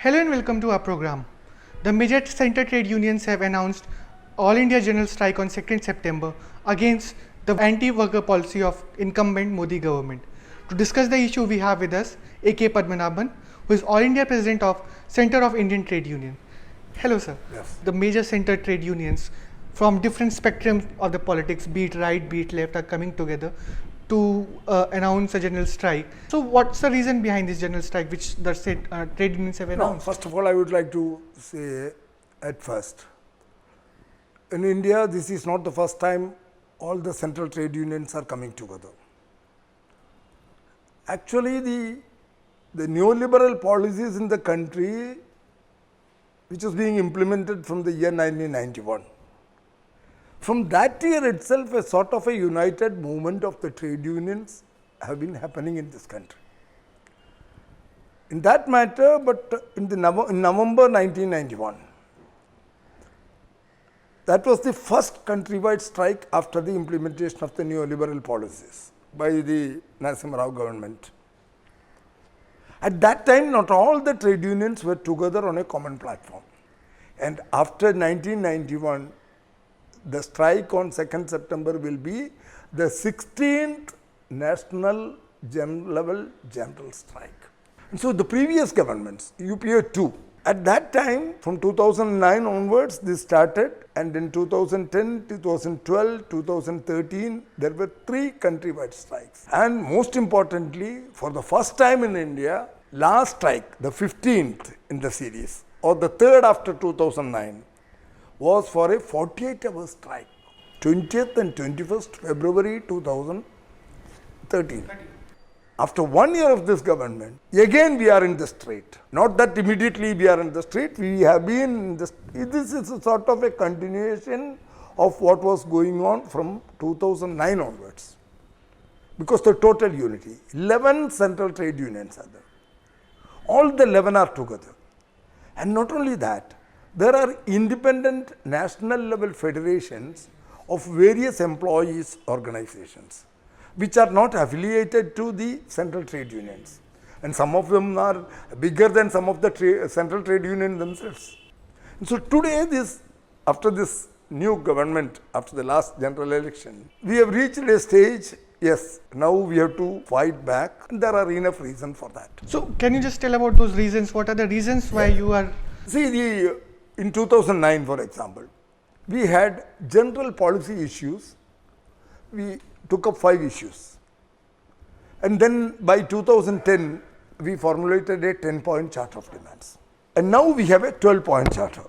Hello and welcome to our program. The major center trade unions have announced All India General Strike on 2nd September against the anti-worker policy of incumbent Modi government. To discuss the issue, we have with us A.K. Padmanabhan, who is All India President of Center of Indian Trade Union. Hello, sir. Yes. The major center trade unions from different spectrums of the politics, be it right, be it left, are coming together to announce a general strike. So what's the reason behind this general strike which the trade unions have announced? First of all, I would like to say at first, in India, this is not the first time all the central trade unions are coming together. Actually, the neoliberal policies in the country, which is being implemented from the year 1991, from that year itself, a sort of a united movement of the trade unions have been happening in this country. In that matter, but in November 1991, that was the first countrywide strike after the implementation of the neoliberal policies by the Narasimha Rao government. At that time, not all the trade unions were together on a common platform. And after 1991, the strike on 2nd September will be the 16th national level general strike. And so the previous governments, UPA 2, at that time from 2009 onwards this started, and in 2010, 2012, 2013 there were 3 countrywide strikes. And most importantly, for the first time in India, last strike, the 15th in the series or the 3rd after 2009, was for a 48-hour strike, 20th and 21st February 2013. After 1 year of this government, again we are in the street. Not that immediately we are in the street, we have been in the street. This is a sort of a continuation of what was going on from 2009 onwards. Because the total unity, 11 central trade unions are there. All the 11 are together. And not only that, there are independent national level federations of various employees organizations which are not affiliated to the central trade unions, and some of them are bigger than some of the central trade unions themselves. And so today, after this new government, after the last general election, we have reached a stage. Yes, now we have to fight back, and there are enough reasons for that. So can you just tell about those reasons? What are the reasons why you are... See, in 2009, for example, we had general policy issues. We took up 5 issues. And then by 2010, we formulated a 10-point charter of demands. And now we have a 12-point charter.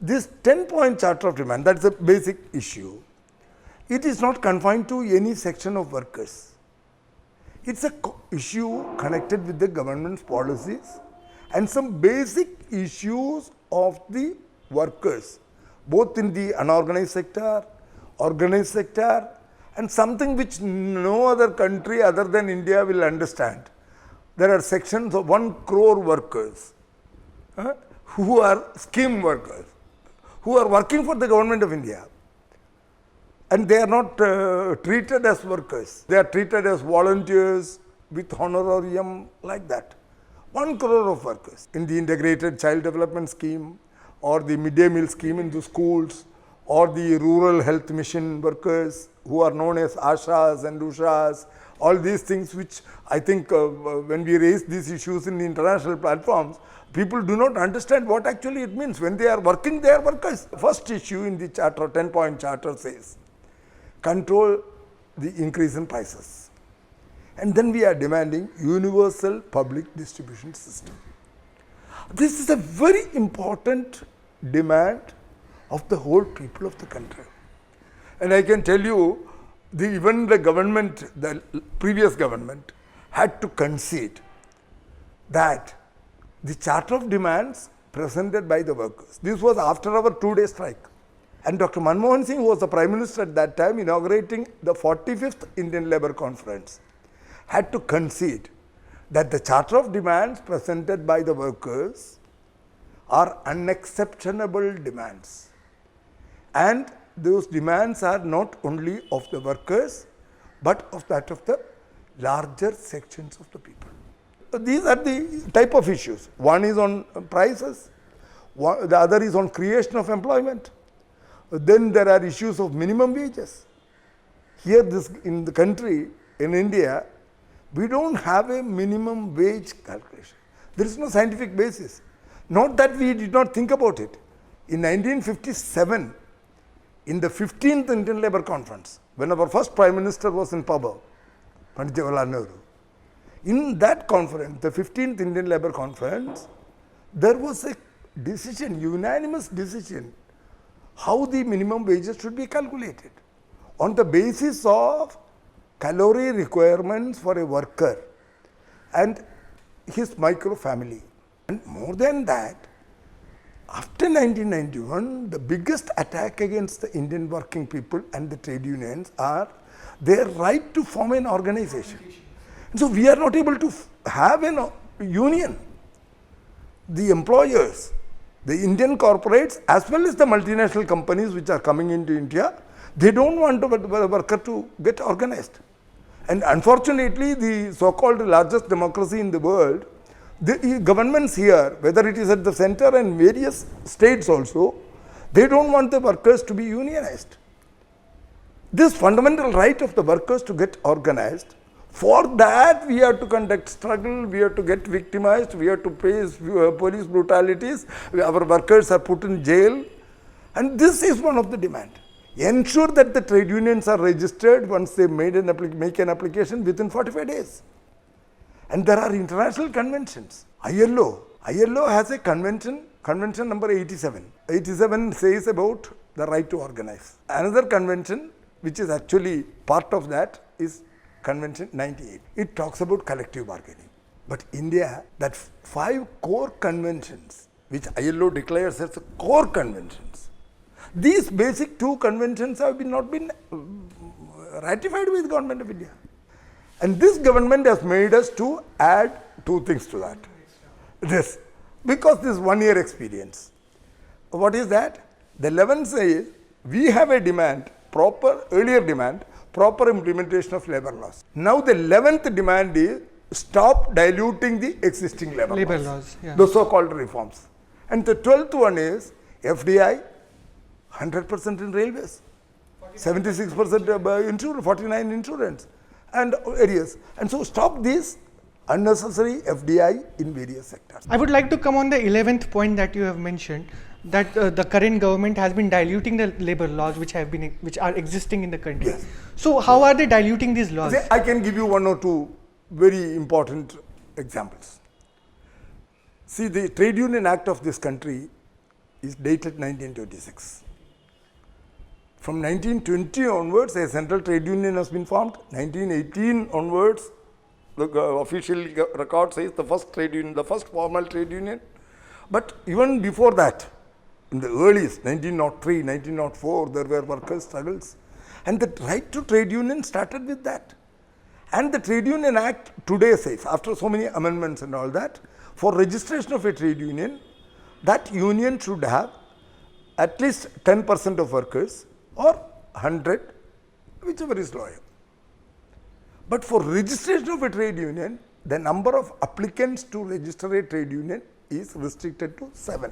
This 10-point charter of demand, that's a basic issue. It is not confined to any section of workers. It's a issue connected with the government's policies and some basic issues of the workers, both in the unorganized sector, organized sector, and something which no other country other than India will understand. There are sections of 1 crore workers who are scheme workers, who are working for the government of India. And they are not treated as workers. They are treated as volunteers with honorarium, like that. 1 crore of workers in the integrated child development scheme, or the midday meal scheme in the schools, or the rural health mission workers who are known as Ashas and Ushas, all these things which I think when we raise these issues in the international platforms, people do not understand what actually it means. When they are working, they are workers. First issue in the charter, 10-point charter says, control the increase in prices. And then we are demanding universal public distribution system. This is a very important demand of the whole people of the country. And I can tell you, even the government, the previous government, had to concede that the charter of demands presented by the workers, this was after our 2-day strike. And Dr. Manmohan Singh, who was the Prime Minister at that time, inaugurating the 45th Indian Labour Conference, had to concede that the charter of demands presented by the workers are unexceptionable demands. And those demands are not only of the workers, but of that of the larger sections of the people. these are the type of issues. One is on prices, the other is on creation of employment. Then there are issues of minimum wages. Here in the country, in India, we don't have a minimum wage calculation. There is no scientific basis. Not that we did not think about it. In 1957, in the 15th Indian Labour Conference, when our first Prime Minister was in power, Pandit Jawaharlal Nehru, in that conference, the 15th Indian Labour Conference, there was a decision, unanimous decision, how the minimum wages should be calculated on the basis of calorie requirements for a worker and his micro family. And more than that, after 1991, the biggest attack against the Indian working people and the trade unions are their right to form an organization. And so we are not able to have a union. The employers, the Indian corporates as well as the multinational companies which are coming into India, they don't want the worker to get organized. And unfortunately, the so-called largest democracy in the world, the governments here, whether it is at the center and various states also, they don't want the workers to be unionized. This fundamental right of the workers to get organized, for that we have to conduct struggle, we have to get victimized, we have to face police brutalities, our workers are put in jail, and this is one of the demand. Ensure that the trade unions are registered once they make an application within 45 days. And there are international conventions. ILO has a convention number 87. 87 says about the right to organize. Another convention which is actually part of that is Convention 98. It talks about collective bargaining. But India, that 5 core conventions which ILO declares as core conventions, these basic 2 conventions have not been ratified by the government of India. And this government has made us to add 2 things to that. This, because this 1 year experience. What is that? The 11th says, we have a demand, earlier demand, proper implementation of labor laws. Now the 11th demand is, stop diluting the existing labor laws. Yeah. The so-called reforms. And the 12th one is, FDI, 100% in railways, 76% insurance, 49 insurance, and areas. And so stop this unnecessary FDI in various sectors. I would like to come on the 11th point that you have mentioned, that the current government has been diluting the labor laws which are existing in the country. Yes. So how are they diluting these laws? I can give you 1 or 2 very important examples. See, the Trade Union Act of this country is dated 1926. From 1920 onwards, a central trade union has been formed. 1918 onwards, the official record says the first trade union, the first formal trade union. But even before that, in the earliest, 1903, 1904, there were workers' struggles. And the right to trade union started with that. And the Trade Union Act today says, after so many amendments and all that, for registration of a trade union, that union should have at least 10% of workers or 100, whichever is lower. But for registration of a trade union, the number of applicants to register a trade union is restricted to 7.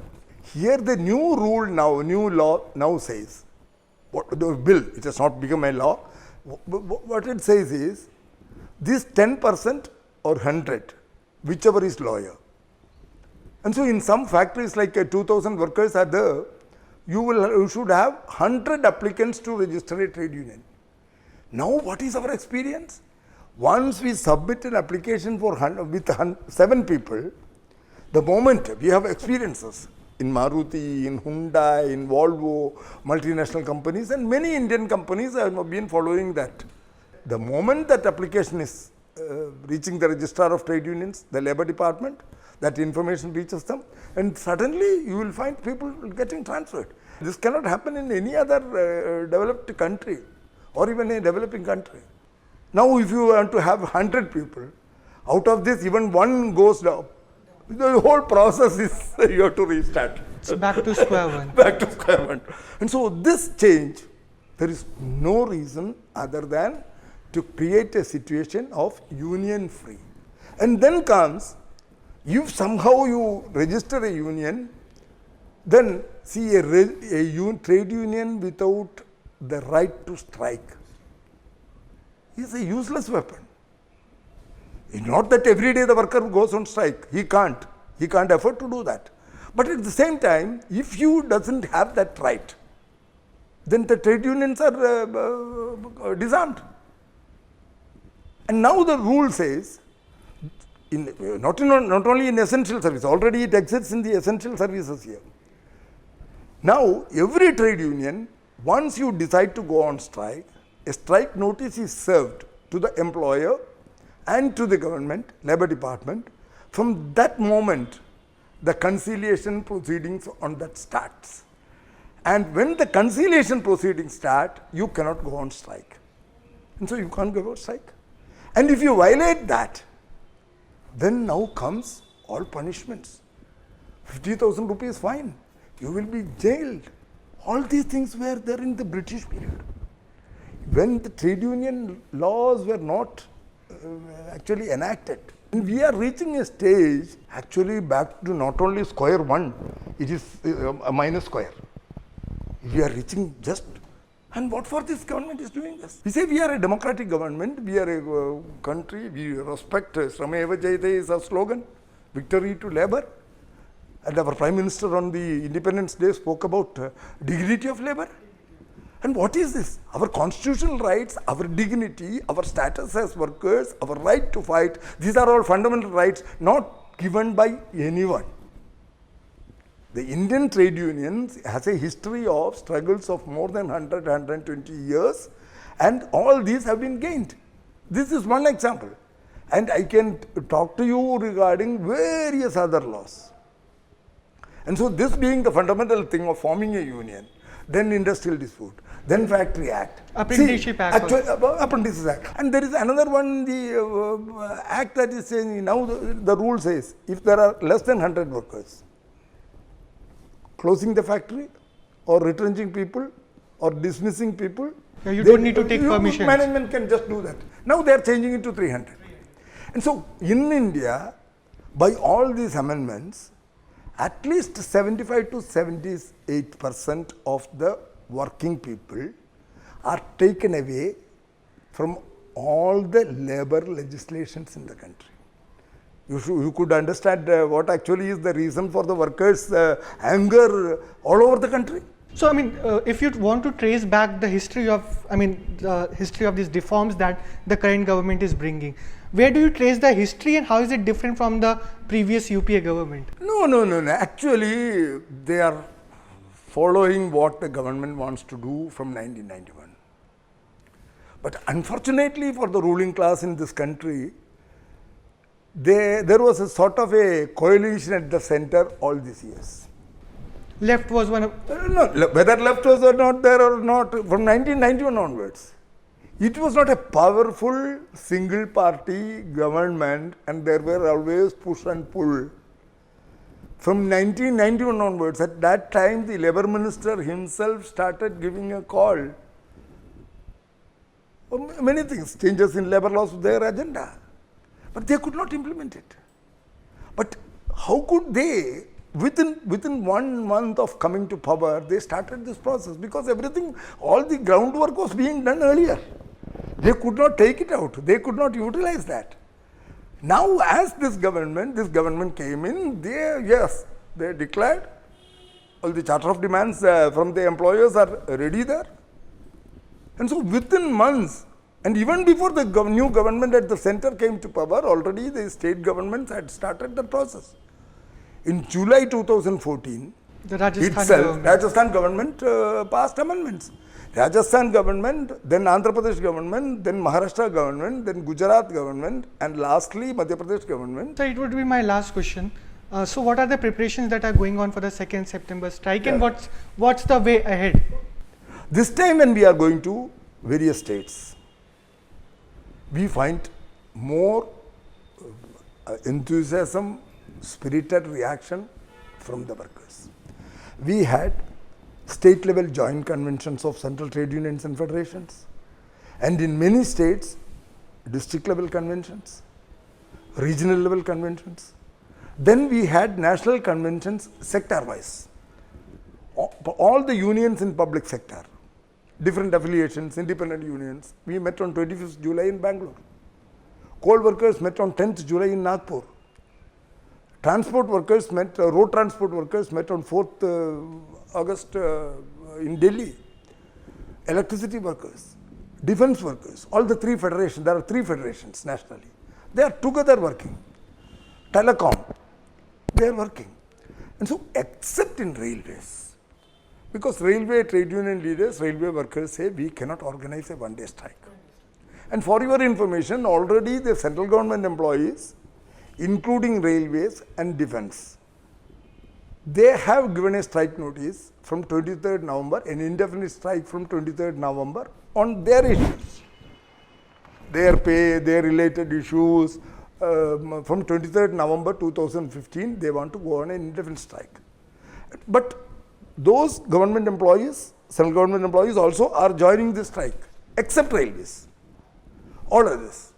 Here the new rule now, new law now says, the bill, it has not become a law, what it says is, this 10% or 100, whichever is lower. And so in some factories like 2,000 workers are there, you should have 100 applicants to register a trade union. Now what is our experience? Once we submit an application with 7 people, the moment we have experiences in Maruti, in Hyundai, in Volvo, multinational companies, and many Indian companies have been following that. The moment that application is reaching the registrar of trade unions, the labor department, that information reaches them, and suddenly you will find people getting transferred. This cannot happen in any other developed country or even a developing country. Now if you want to have 100 people, out of this even 1 goes down, the whole process is you have to restart. It's back to square one. Back to square one. And so this change, there is no reason other than to create a situation of union free. And then comes, if somehow you register a union, then see a trade union without the right to strike is a useless weapon. It's not that every day the worker goes on strike. He can't afford to do that. But at the same time, if you doesn't have that right, then the trade unions are disarmed. And now the rule says, not only in essential service, already it exists in the essential services here. Now, every trade union, once you decide to go on strike, a strike notice is served to the employer and to the government, labor department. From that moment, the conciliation proceedings on that starts. And when the conciliation proceedings start, you cannot go on strike. And so you can't go on strike. And if you violate that, then now comes all punishments. 50,000 rupees fine. You will be jailed. All these things were there in the British period. When the trade union laws were not actually enacted. And we are reaching a stage actually back to not only square one, it is a minus square. We are reaching just, and what for this government is doing this? We say we are a democratic government, we are a country, we respect Shrameva Jayate is our slogan, victory to labor. And our Prime Minister on the Independence Day spoke about dignity of labor. And what is this? Our constitutional rights, our dignity, our status as workers, our right to fight, these are all fundamental rights not given by anyone. The Indian trade unions has a history of struggles of more than 100, 120 years, and all these have been gained. This is one example. And I can talk to you regarding various other laws. And so this being the fundamental thing of forming a union, then industrial dispute, then factory act. Apprenticeship Act. Apprentices Act. And there is another one, the act that is saying, now the rule says, if there are less than 100 workers, closing the factory or retrenching people or dismissing people. Yeah, you don't need to take permission. Management can just do that. Now they are changing it to 300. And so in India, by all these amendments, at least 75 to 78% of the working people are taken away from all the labor legislations in the country. You could understand what actually is the reason for the workers' anger all over the country. So, I mean, if you want to trace back the history of, the history of these reforms that the current government is bringing, where do you trace the history and how is it different from the previous UPA government? No. Actually, they are following what the government wants to do from 1991. But unfortunately for the ruling class in this country, there was a sort of a coalition at the center all these years. Left was one of... No, whether left was or not there or not, from 1991 onwards, it was not a powerful single party government and there were always push and pull. From 1991 onwards, at that time the labor minister himself started giving a call. Many things, changes in labor laws, their agenda. But they could not implement it. But how could they, within 1 month of coming to power, they started this process because everything, all the groundwork was being done earlier. They could not take it out. They could not utilize that. Now, as this government came in, they declared all the charter of demands from the employers are ready there. And so within months, and even before the new government at the center came to power, already the state governments had started the process. In July 2014, the Rajasthan government passed amendments. Rajasthan government, then Andhra Pradesh government, then Maharashtra government, then Gujarat government, and lastly Madhya Pradesh government. So it would be my last question. So what are the preparations that are going on for the 2nd September strike and what's the way ahead? This time when we are going to various states, we find more enthusiasm, spirited reaction from the workers. We had state level joint conventions of central trade unions and federations, and in many states district level conventions. regional level conventions. Then we had national conventions sector wise. All the unions in public sector, different affiliations, independent unions, we met on 25th July in Bangalore. Coal workers met on 10th July in Nagpur. Transport workers met, road transport workers met on 4th August in Delhi. Electricity workers, defense workers, all the three federations, there are three federations nationally. They are together working. Telecom, they are working. And so, except in railways, because railway trade union leaders, railway workers say we cannot organize a one-day strike. And for your information, already the central government employees, including railways and defense, they have given a strike notice from 23rd November, an indefinite strike from 23rd November on their issues. Their pay, their related issues, from 23rd November 2015, they want to go on an indefinite strike. But those government employees, central government employees also are joining this strike, except railways, all others.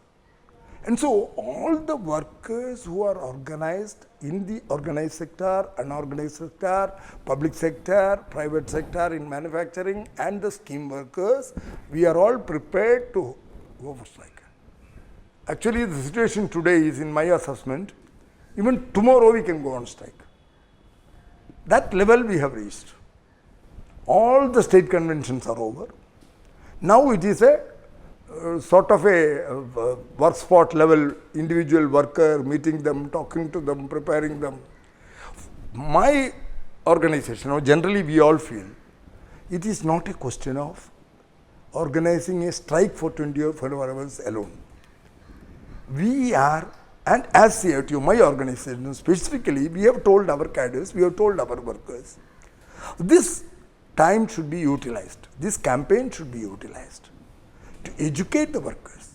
And so, all the workers who are organized in the organized sector, unorganized sector, public sector, private sector, in manufacturing, and the scheme workers, we are all prepared to go for strike. Actually, the situation today is, in my assessment, even tomorrow we can go on strike. That level we have reached. All the state conventions are over. Now it is a sort of a work spot level, individual worker, meeting them, talking to them, preparing them. My organization, or generally we all feel, it is not a question of organizing a strike for 20 or 4 hours alone. We are, and as CITU, my organization specifically, we have told our cadres, we have told our workers, this time should be utilized, this campaign should be utilized to educate the workers,